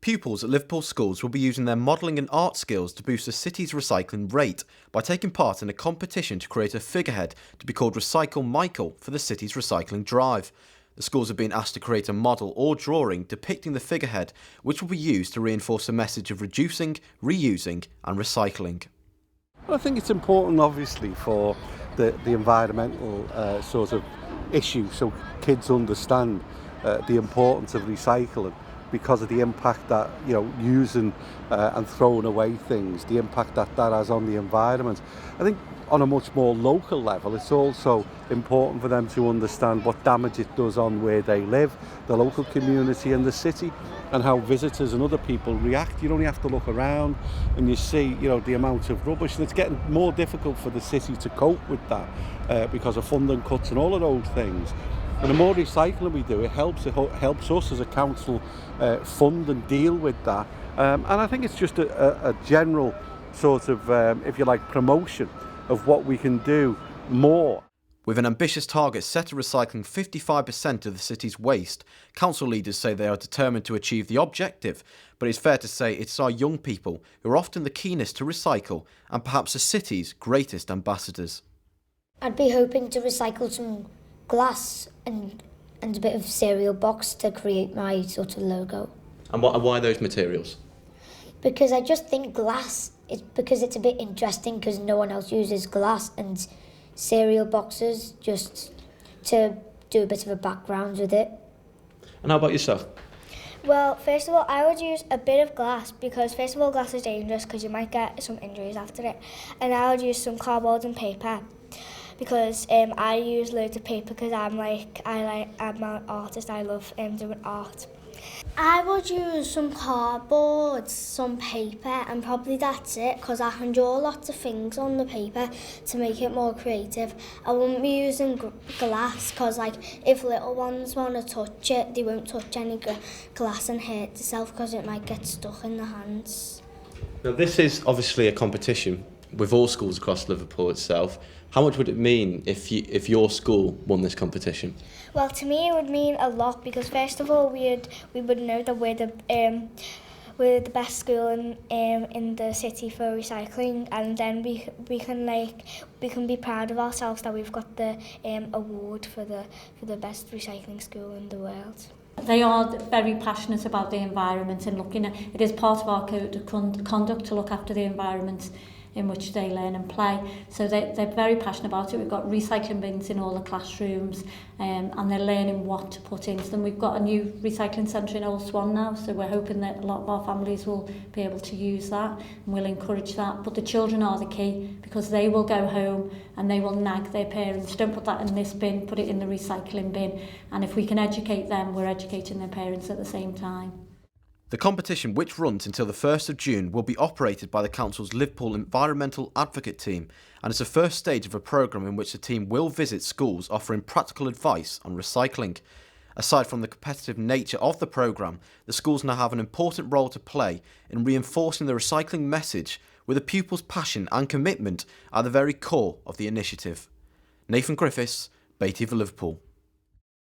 Pupils at Liverpool schools will be using their modelling and art skills to boost the city's recycling rate by taking part in a competition to create a figurehead to be called Recycle Michael for the city's recycling drive. The schools are being asked to create a model or drawing depicting the figurehead, which will be used to reinforce the message of reducing, reusing and recycling. Well, I think it's important, obviously, for the environmental sort of issue, so kids understand the importance of recycling because of the impact that, using and throwing away things, the impact that has on the environment. I think on a much more local level, it's also important for them to understand what damage it does on where they live, the local community and the city, and how visitors and other people react. You only have to look around and you see, the amount of rubbish, and it's getting more difficult for the city to cope with that because of funding cuts and all of those things. And the more recycling we do, it helps us as a council fund and deal with that. And I think it's just a general sort of, if you like, promotion of what we can do more. With an ambitious target set at recycling 55% of the city's waste, council leaders say they are determined to achieve the objective, but it's fair to say it's our young people who are often the keenest to recycle and perhaps the city's greatest ambassadors. I'd be hoping to recycle some glass and a bit of cereal box to create my sort of logo. And why those materials? Because I just think glass, because it's a bit interesting because no one else uses glass, and cereal boxes just to do a bit of a background with it. And how about yourself? Well, first of all, I would use a bit of glass because, first of all, glass is dangerous because you might get some injuries after it. And I would use some cardboard and paper because I use loads of paper because I'm an artist. I love doing art. I would use some cardboard, some paper, and probably that's it because I can draw lots of things on the paper to make it more creative. I wouldn't be using glass because, if little ones want to touch it, they won't touch any glass and hurt themselves because it might get stuck in the hands. Now, this is obviously a competition with all schools across Liverpool itself. How much would it mean if your school won this competition? Well, to me it would mean a lot because, first of all, we would know that we're the best school in the city for recycling, and then we can be proud of ourselves that we've got the award for the best recycling school in the world. They are very passionate about the environment and looking at it is part of our code of conduct to look after the environment in which they learn and play. So they're very passionate about it. We've got recycling bins in all the classrooms and they're learning what to put into them. We've got a new recycling centre in Old Swan now, so we're hoping that a lot of our families will be able to use that and we'll encourage that. But the children are the key because they will go home and they will nag their parents, don't put that in this bin, put it in the recycling bin. And if we can educate them, we're educating their parents at the same time. The competition, which runs until the 1st of June, will be operated by the Council's Liverpool Environmental Advocate team and is the first stage of a programme in which the team will visit schools offering practical advice on recycling. Aside from the competitive nature of the programme, the schools now have an important role to play in reinforcing the recycling message with the pupils' passion and commitment at the very core of the initiative. Nathan Griffiths, BayTV Liverpool.